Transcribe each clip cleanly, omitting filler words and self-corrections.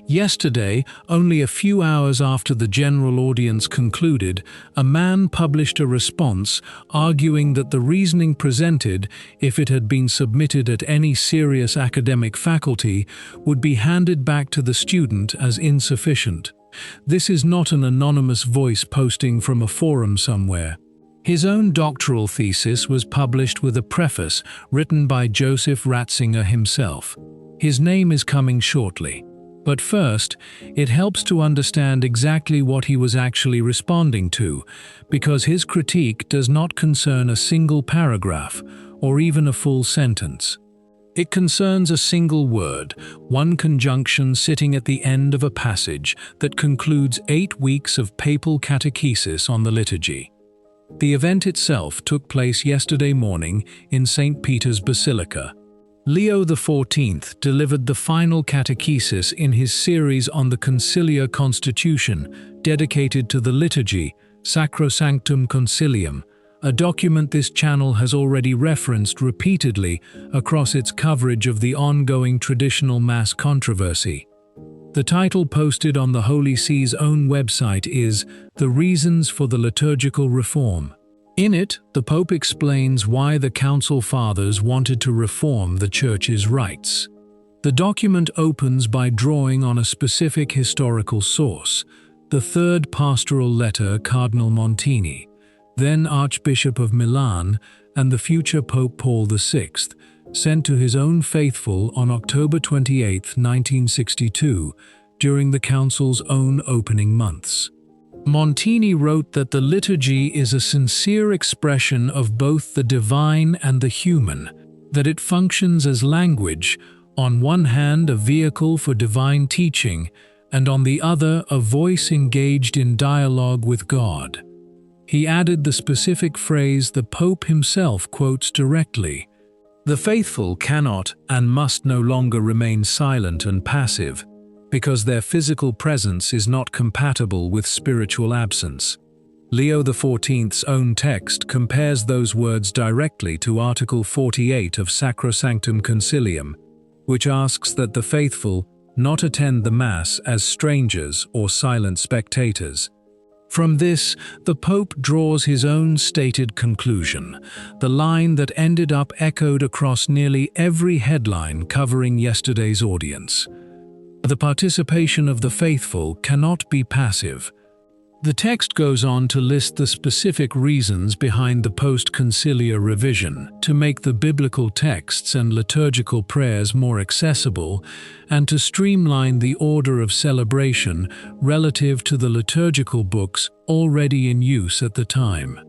Yesterday, only a few hours after the general audience concluded, a man published a response arguing that the reasoning presented, if it had been submitted at any serious academic faculty, would be handed back to the student as insufficient. This is not an anonymous voice posting from a forum somewhere. His own doctoral thesis was published with a preface written by Joseph Ratzinger himself. His name is coming shortly. But first, it helps to understand exactly what he was actually responding to, because his critique does not concern a single paragraph or even a full sentence. It concerns a single word, one conjunction sitting at the end of a passage that concludes 8 weeks of papal catechesis on the liturgy. The event itself took place yesterday morning in St. Peter's Basilica. Leo XIV delivered the final catechesis in his series on the Conciliar Constitution, dedicated to the liturgy, Sacrosanctum Concilium, a document this channel has already referenced repeatedly across its coverage of the ongoing traditional Mass controversy. The title posted on the Holy See's own website is The Reasons for the Liturgical Reform. In it, the Pope explains why the Council Fathers wanted to reform the Church's rites. The document opens by drawing on a specific historical source, the third pastoral letter Cardinal Montini, then Archbishop of Milan and the future Pope Paul VI, sent to his own faithful on October 28, 1962, during the Council's own opening months. Montini wrote that the liturgy is a sincere expression of both the divine and the human, that it functions as language, on one hand a vehicle for divine teaching, and on the other a voice engaged in dialogue with God. He added the specific phrase the Pope himself quotes directly: "The faithful cannot and must no longer remain silent and passive, because their physical presence is not compatible with spiritual absence." Leo XIV's own text compares those words directly to Article 48 of Sacrosanctum Concilium, which asks that the faithful not attend the Mass as strangers or silent spectators. From this, the Pope draws his own stated conclusion, the line that ended up echoed across nearly every headline covering yesterday's audience. The participation of the faithful cannot be passive. The text goes on to list the specific reasons behind the post-conciliar revision to make the biblical texts and liturgical prayers more accessible and to streamline the order of celebration relative to the liturgical books already in use at the time.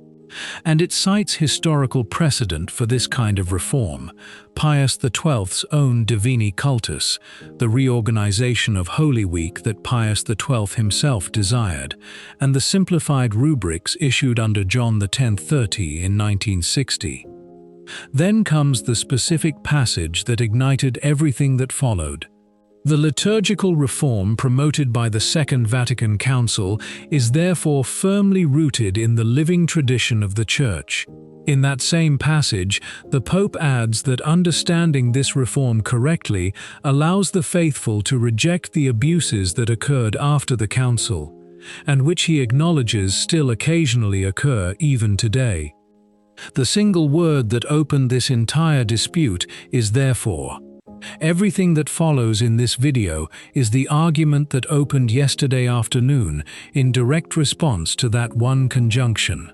And it cites historical precedent for this kind of reform, Pius XII's own Divini Cultus, the reorganization of Holy Week that Pius XII himself desired, and the simplified rubrics issued under John X 30 in 1960. Then comes the specific passage that ignited everything that followed. The liturgical reform promoted by the Second Vatican Council is therefore firmly rooted in the living tradition of the Church. In that same passage, the Pope adds that understanding this reform correctly allows the faithful to reject the abuses that occurred after the Council, and which he acknowledges still occasionally occur even today. The single word that opened this entire dispute is therefore. Everything that follows in this video is the argument that opened yesterday afternoon in direct response to that one conjunction.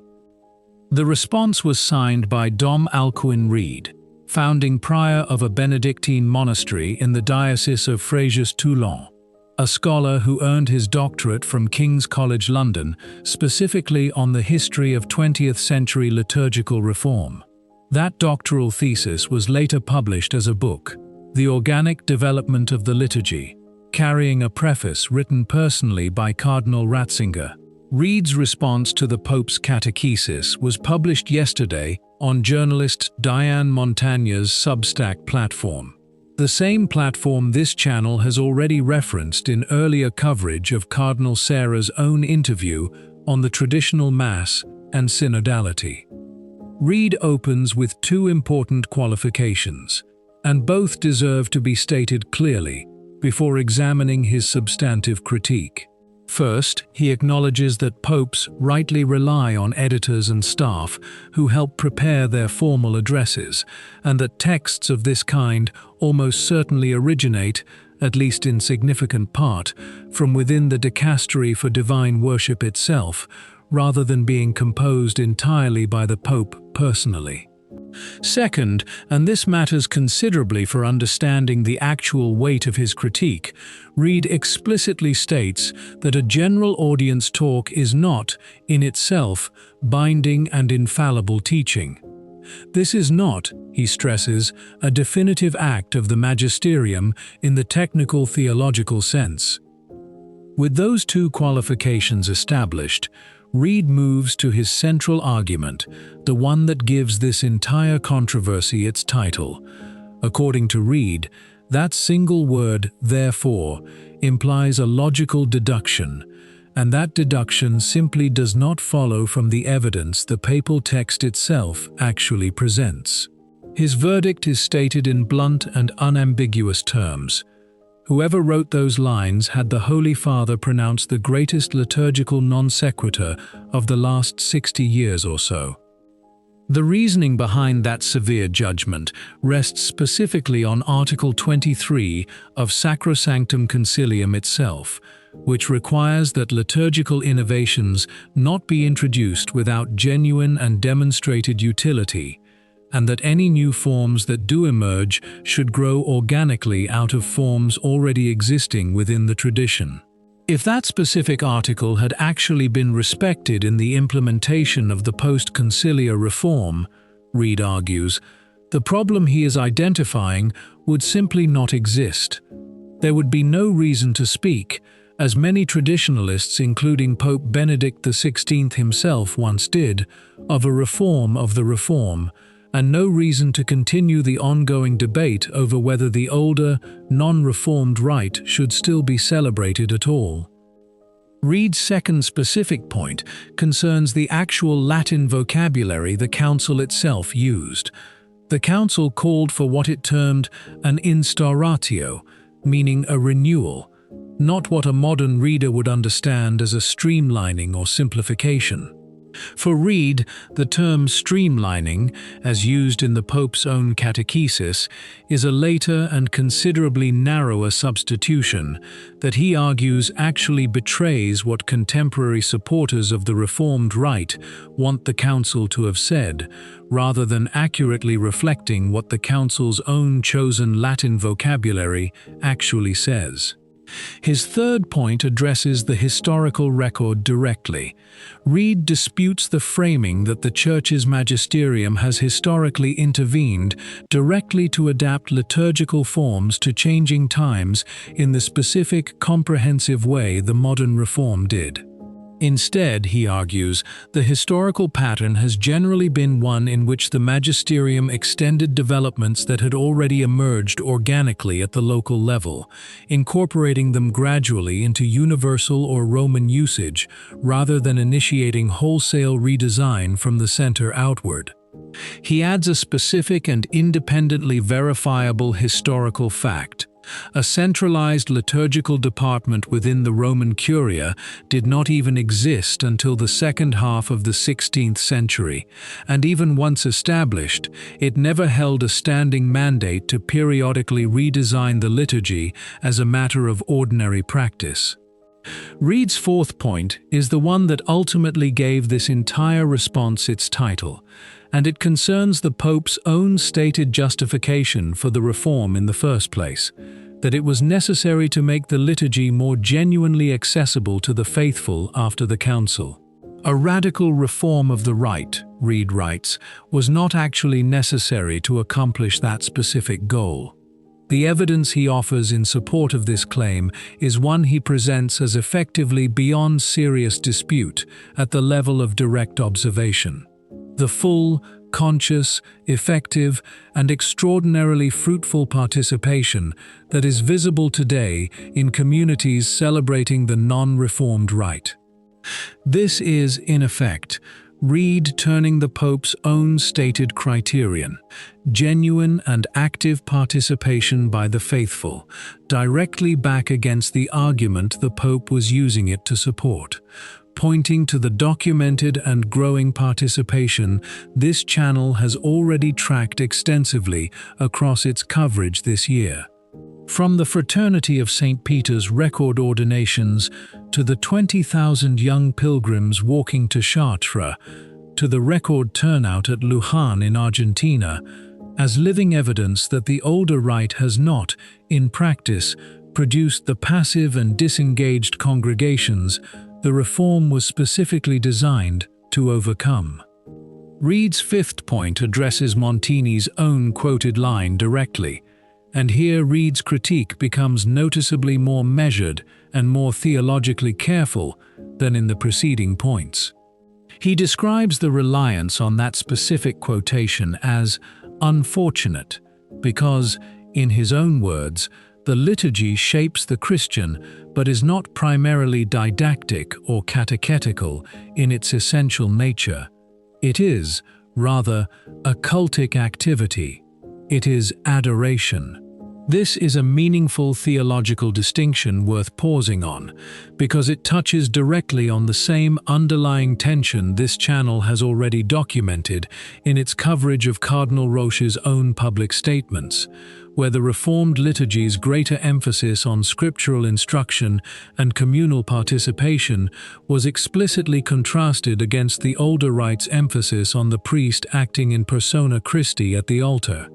The response was signed by Dom Alcuin Reid, founding prior of a Benedictine monastery in the Diocese of Fréjus-Toulon, a scholar who earned his doctorate from King's College London, specifically on the history of 20th century liturgical reform. That doctoral thesis was later published as a book, The Organic Development of the Liturgy, carrying a preface written personally by Cardinal Ratzinger. Reid's response to the Pope's catechesis was published yesterday on journalist Diane Montagne's Substack platform, the same platform this channel has already referenced in earlier coverage of Cardinal Sarah's own interview on the traditional Mass and synodality. Reid opens with two important qualifications, and both deserve to be stated clearly. before examining his substantive critique. First, he acknowledges that popes rightly rely on editors and staff who help prepare their formal addresses, and that texts of this kind almost certainly originate, at least in significant part, from within the dicastery for divine worship itself, rather than being composed entirely by the Pope personally. Second, and this matters considerably for understanding the actual weight of his critique, Reed explicitly states that a general audience talk is not, in itself, binding and infallible teaching. This is not, he stresses, a definitive act of the magisterium in the technical theological sense. With those two qualifications established, Reed moves to his central argument, the one that gives this entire controversy its title. According to Reed, that single word, therefore, implies a logical deduction, and that deduction simply does not follow from the evidence the papal text itself actually presents. His verdict is stated in blunt and unambiguous terms. Whoever wrote those lines had the Holy Father pronounce the greatest liturgical non sequitur of the last 60 years or so. The reasoning behind that severe judgment rests specifically on Article 23 of Sacrosanctum Concilium itself, which requires that liturgical innovations not be introduced without genuine and demonstrated utility, and that any new forms that do emerge should grow organically out of forms already existing within the tradition. If that specific article had actually been respected in the implementation of the post-conciliar reform, Reed argues, the problem he is identifying would simply not exist. There would be no reason to speak, as many traditionalists, including Pope Benedict XVI himself once did, of a reform of the reform, and no reason to continue the ongoing debate over whether the older, non-reformed rite should still be celebrated at all. Reed's second specific point concerns the actual Latin vocabulary the Council itself used. The Council called for what it termed an instauratio, meaning a renewal, not what a modern reader would understand as a streamlining or simplification. For Reed, the term streamlining, as used in the Pope's own catechesis, is a later and considerably narrower substitution that he argues actually betrays what contemporary supporters of the Reformed Rite want the Council to have said, rather than accurately reflecting what the Council's own chosen Latin vocabulary actually says. His third point addresses the historical record directly. Reed disputes the framing that the Church's magisterium has historically intervened directly to adapt liturgical forms to changing times in the specific, comprehensive way the modern reform did. Instead, he argues, the historical pattern has generally been one in which the magisterium extended developments that had already emerged organically at the local level, incorporating them gradually into universal or Roman usage, rather than initiating wholesale redesign from the center outward. He adds a specific and independently verifiable historical fact. A centralized liturgical department within the Roman Curia did not even exist until the second half of the 16th century, and even once established, it never held a standing mandate to periodically redesign the liturgy as a matter of ordinary practice. Reed's fourth point is the one that ultimately gave this entire response its title, and it concerns the Pope's own stated justification for the reform in the first place, that it was necessary to make the liturgy more genuinely accessible to the faithful after the Council. A radical reform of the rite, Reed writes, was not actually necessary to accomplish that specific goal. The evidence he offers in support of this claim is one he presents as effectively beyond serious dispute at the level of direct observation. The full, conscious, effective, and extraordinarily fruitful participation that is visible today in communities celebrating the non-reformed rite. This is, in effect, Reed turning the Pope's own stated criterion, genuine and active participation by the faithful, directly back against the argument the Pope was using it to support. Pointing to the documented and growing participation this channel has already tracked extensively across its coverage this year. From the Fraternity of St. Peter's record ordinations to the 20,000 young pilgrims walking to Chartres, to the record turnout at Luján in Argentina, as living evidence that the older rite has not, in practice, produced the passive and disengaged congregations the reform was specifically designed to overcome. Reed's fifth point addresses Montini's own quoted line directly, and here Reed's critique becomes noticeably more measured and more theologically careful than in the preceding points. He describes the reliance on that specific quotation as unfortunate because, in his own words, the liturgy shapes the Christian but is not primarily didactic or catechetical in its essential nature. It is, rather, a cultic activity. It is adoration. This is a meaningful theological distinction worth pausing on, because it touches directly on the same underlying tension this channel has already documented in its coverage of Cardinal Roche's own public statements, where the Reformed liturgy's greater emphasis on scriptural instruction and communal participation was explicitly contrasted against the older rite's emphasis on the priest acting in persona Christi at the altar.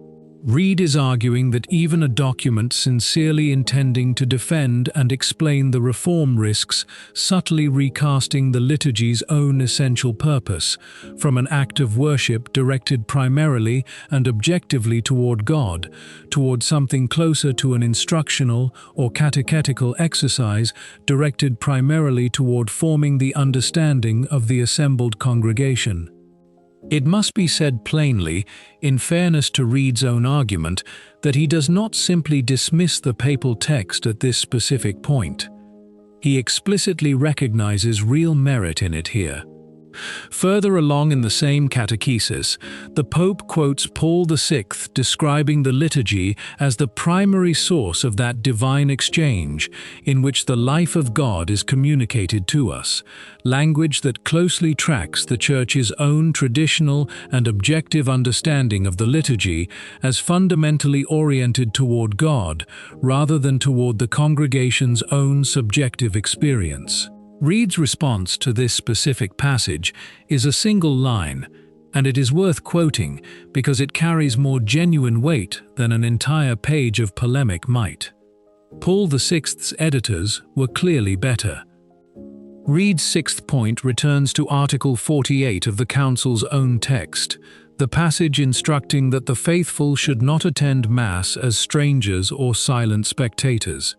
Reed is arguing that even a document sincerely intending to defend and explain the reform risks subtly recasting the liturgy's own essential purpose, from an act of worship directed primarily and objectively toward God, toward something closer to an instructional or catechetical exercise directed primarily toward forming the understanding of the assembled congregation. It must be said plainly, in fairness to Reed's own argument, that he does not simply dismiss the papal text at this specific point. He explicitly recognizes real merit in it here. Further along in the same catechesis, the Pope quotes Paul VI describing the liturgy as the primary source of that divine exchange in which the life of God is communicated to us, language that closely tracks the Church's own traditional and objective understanding of the liturgy as fundamentally oriented toward God rather than toward the congregation's own subjective experience. Reed's response to this specific passage is a single line, and it is worth quoting because it carries more genuine weight than an entire page of polemic might. Paul VI's editors were clearly better. Reed's sixth point returns to Article 48 of the Council's own text, the passage instructing that the faithful should not attend Mass as strangers or silent spectators.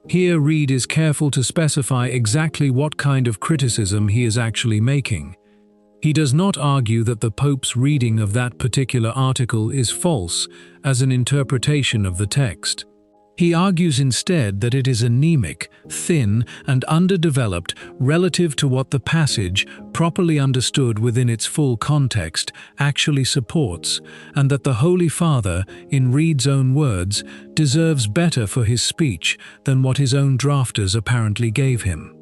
Here Reed is careful to specify exactly what kind of criticism he is actually making. He does not argue that the Pope's reading of that particular article is false as an interpretation of the text. He argues instead that it is anemic, thin, and underdeveloped relative to what the passage, properly understood within its full context, actually supports, and that the Holy Father, in Reed's own words, deserves better for his speech than what his own drafters apparently gave him.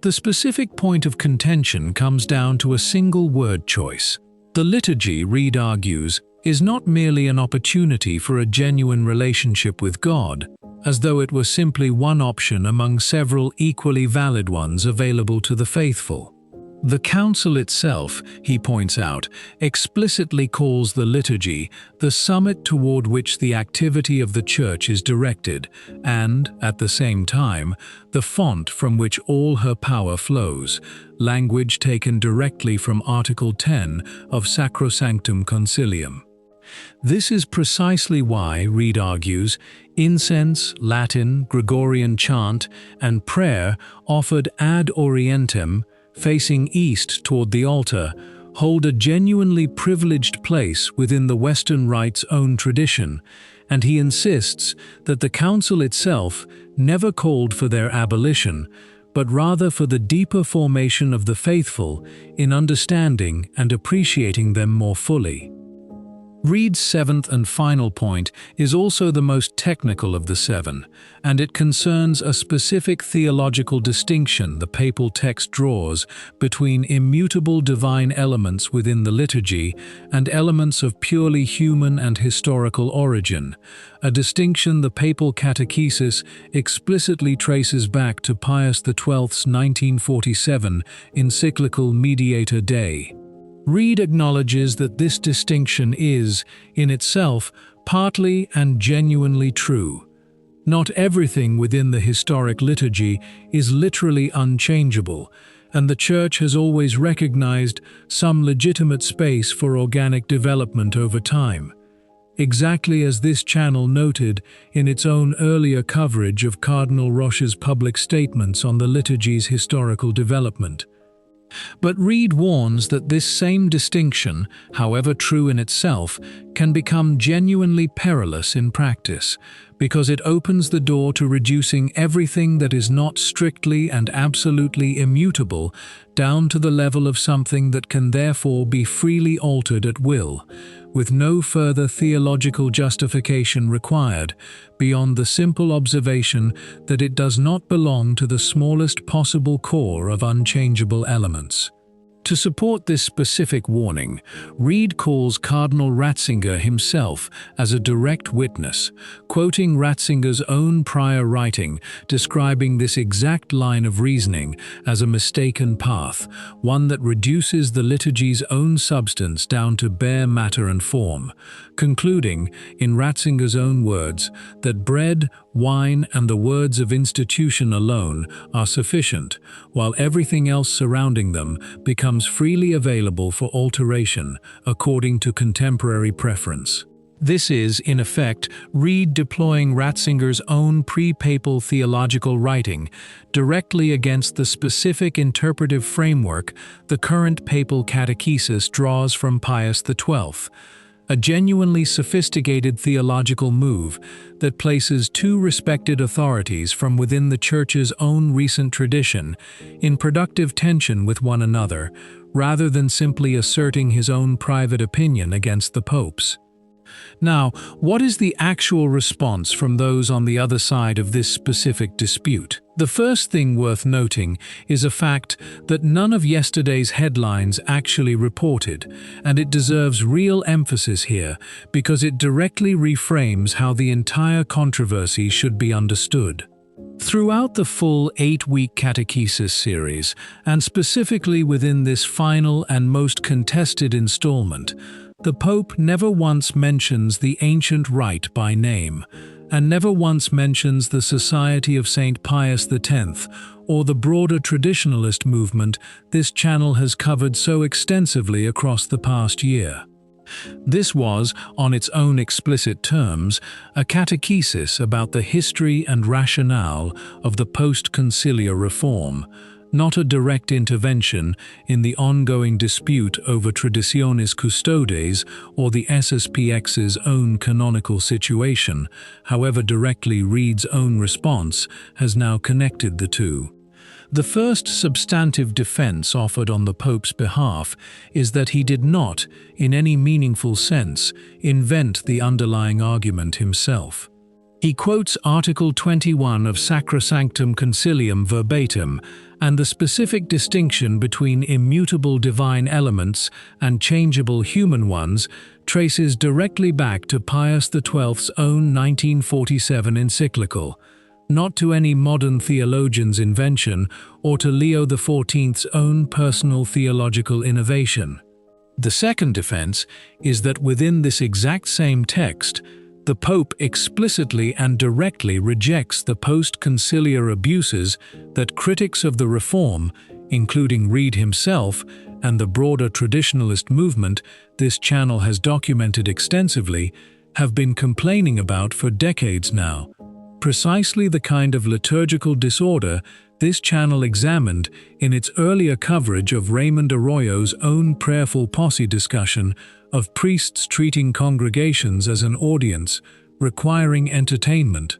The specific point of contention comes down to a single word choice. The liturgy, Reed argues, is not merely an opportunity for a genuine relationship with God, as though it were simply one option among several equally valid ones available to the faithful. The Council itself, he points out, explicitly calls the liturgy the summit toward which the activity of the Church is directed, and, at the same time, the font from which all her power flows, language taken directly from Article 10 of Sacrosanctum Concilium. This is precisely why, Reed argues, incense, Latin, Gregorian chant, and prayer offered ad orientem, facing east toward the altar, hold a genuinely privileged place within the Western Rite's own tradition, and he insists that the Council itself never called for their abolition, but rather for the deeper formation of the faithful in understanding and appreciating them more fully. Reid's seventh and final point is also the most technical of the seven, and it concerns a specific theological distinction the papal text draws between immutable divine elements within the liturgy and elements of purely human and historical origin, a distinction the papal catechesis explicitly traces back to Pius XII's 1947 encyclical Mediator Dei. Reid acknowledges that this distinction is, in itself, partly and genuinely true. Not everything within the historic liturgy is literally unchangeable, and the Church has always recognized some legitimate space for organic development over time. Exactly as this channel noted in its own earlier coverage of Cardinal Roche's public statements on the liturgy's historical development. But Reid warns that this same distinction, however true in itself, can become genuinely perilous in practice, because it opens the door to reducing everything that is not strictly and absolutely immutable down to the level of something that can therefore be freely altered at will, with no further theological justification required, beyond the simple observation that it does not belong to the smallest possible core of unchangeable elements. To support this specific warning, Reid calls Cardinal Ratzinger himself as a direct witness, quoting Ratzinger's own prior writing describing this exact line of reasoning as a mistaken path, one that reduces the liturgy's own substance down to bare matter and form, concluding, in Ratzinger's own words, that bread, wine, and the words of institution alone are sufficient, while everything else surrounding them becomes freely available for alteration according to contemporary preference. This is, in effect, Reid deploying Ratzinger's own pre-papal theological writing directly against the specific interpretive framework the current papal catechesis draws from Pius XII, a genuinely sophisticated theological move that places two respected authorities from within the Church's own recent tradition in productive tension with one another, rather than simply asserting his own private opinion against the Pope's. Now, what is the actual response from those on the other side of this specific dispute? The first thing worth noting is a fact that none of yesterday's headlines actually reported, and it deserves real emphasis here because it directly reframes how the entire controversy should be understood. Throughout the full 8-week catechesis series, and specifically within this final and most contested installment, the Pope never once mentions the ancient rite by name, and never once mentions the Society of St. Pius X or the broader traditionalist movement this channel has covered so extensively across the past year. This was, on its own explicit terms, a catechesis about the history and rationale of the post-conciliar reform, not a direct intervention in the ongoing dispute over Traditionis Custodes or the SSPX's own canonical situation, however directly Reid's own response has now connected the two. The first substantive defense offered on the Pope's behalf is that he did not, in any meaningful sense, invent the underlying argument himself. He quotes Article 21 of Sacrosanctum Concilium verbatim, and the specific distinction between immutable divine elements and changeable human ones traces directly back to Pius XII's own 1947 encyclical, not to any modern theologian's invention or to Leo XIV's own personal theological innovation. The second defense is that within this exact same text, the Pope explicitly and directly rejects the post-conciliar abuses that critics of the Reform, including Reid himself and the broader traditionalist movement this channel has documented extensively, have been complaining about for decades now. Precisely the kind of liturgical disorder this channel examined in its earlier coverage of Raymond Arroyo's own prayerful posse discussion of priests treating congregations as an audience, requiring entertainment.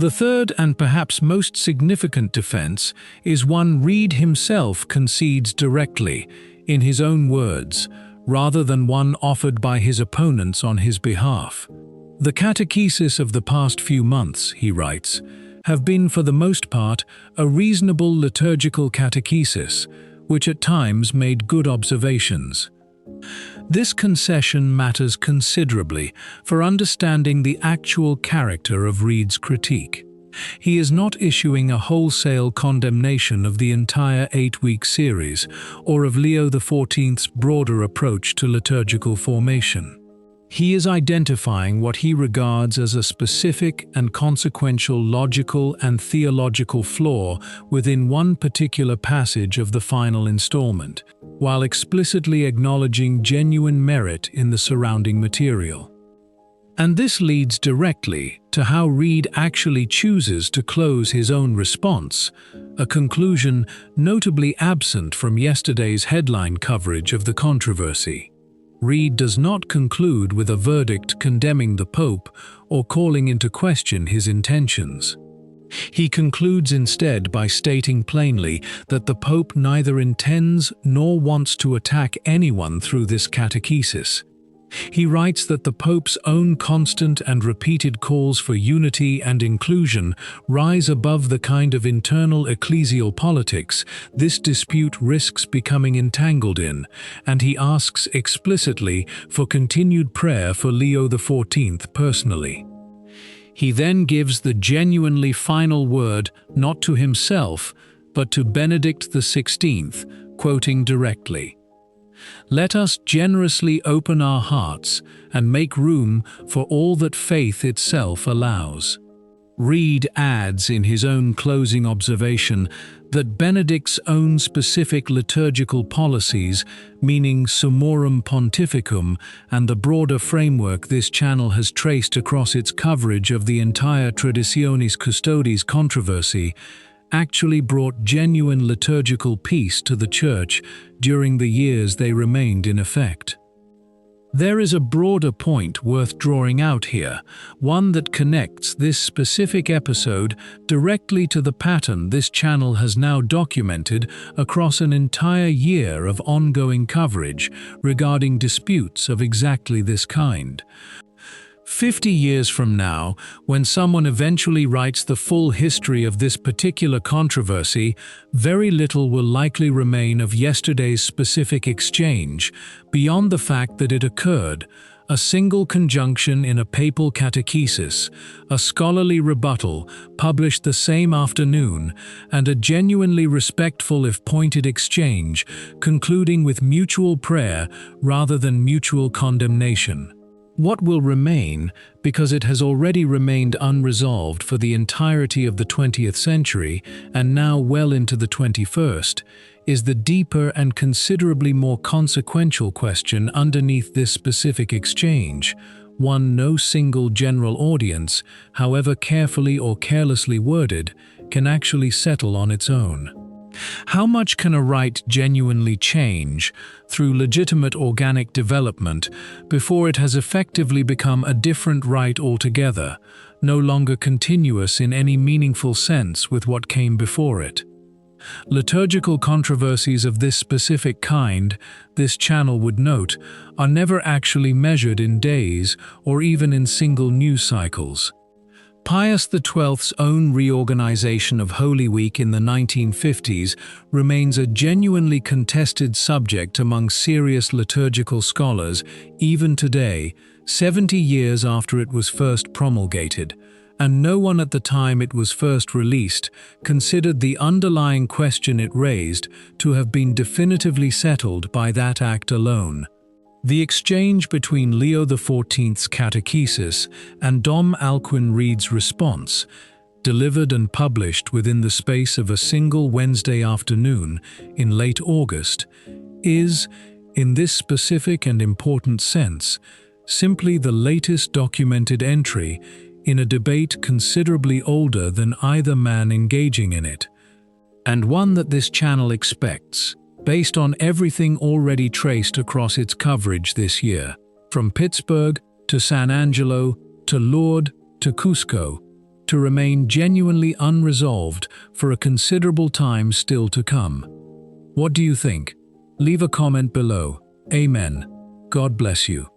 The third and perhaps most significant defense is one Reed himself concedes directly, in his own words, rather than one offered by his opponents on his behalf. The catechesis of the past few months, he writes, have been for the most part a reasonable liturgical catechesis, which at times made good observations. This concession matters considerably for understanding the actual character of Reed's critique. He is not issuing a wholesale condemnation of the entire 8-week series or of Leo XIV's broader approach to liturgical formation. He is identifying what he regards as a specific and consequential logical and theological flaw within one particular passage of the final installment, while explicitly acknowledging genuine merit in the surrounding material. And this leads directly to how Reed actually chooses to close his own response, a conclusion notably absent from yesterday's headline coverage of the controversy. Reed does not conclude with a verdict condemning the Pope or calling into question his intentions. He concludes instead by stating plainly that the Pope neither intends nor wants to attack anyone through this catechesis. He writes that the Pope's own constant and repeated calls for unity and inclusion rise above the kind of internal ecclesial politics this dispute risks becoming entangled in, and he asks explicitly for continued prayer for Leo XIV personally. He then gives the genuinely final word not to himself, but to Benedict XVI, quoting directly, "Let us generously open our hearts and make room for all that faith itself allows." Reed adds in his own closing observation that Benedict's own specific liturgical policies, meaning Summorum Pontificum and the broader framework this channel has traced across its coverage of the entire Traditionis Custodes controversy, actually brought genuine liturgical peace to the Church during the years they remained in effect. There is a broader point worth drawing out here, one that connects this specific episode directly to the pattern this channel has now documented across an entire year of ongoing coverage regarding disputes of exactly this kind. 50 years from now, when someone eventually writes the full history of this particular controversy, very little will likely remain of yesterday's specific exchange, beyond the fact that it occurred, a single conjunction in a papal catechesis, a scholarly rebuttal published the same afternoon, and a genuinely respectful if pointed exchange, concluding with mutual prayer rather than mutual condemnation. What will remain, because it has already remained unresolved for the entirety of the 20th century and now well into the 21st, is the deeper and considerably more consequential question underneath this specific exchange, one no single general audience, however carefully or carelessly worded, can actually settle on its own. How much can a rite genuinely change through legitimate organic development before it has effectively become a different rite altogether, no longer continuous in any meaningful sense with what came before it? Liturgical controversies of this specific kind, this channel would note, are never actually measured in days or even in single news cycles. Pius XII's own reorganization of Holy Week in the 1950s remains a genuinely contested subject among serious liturgical scholars even today, 70 years after it was first promulgated, and no one at the time it was first released considered the underlying question it raised to have been definitively settled by that act alone. The exchange between Leo XIV's catechesis and Dom Alcuin Reed's response, delivered and published within the space of a single Wednesday afternoon in late August, is, in this specific and important sense, simply the latest documented entry in a debate considerably older than either man engaging in it, and one that this channel expects, based on everything already traced across its coverage this year, from Pittsburgh to San Angelo to Lourdes to Cusco, to remain genuinely unresolved for a considerable time still to come. What do you think? Leave a comment below. Amen. God bless you.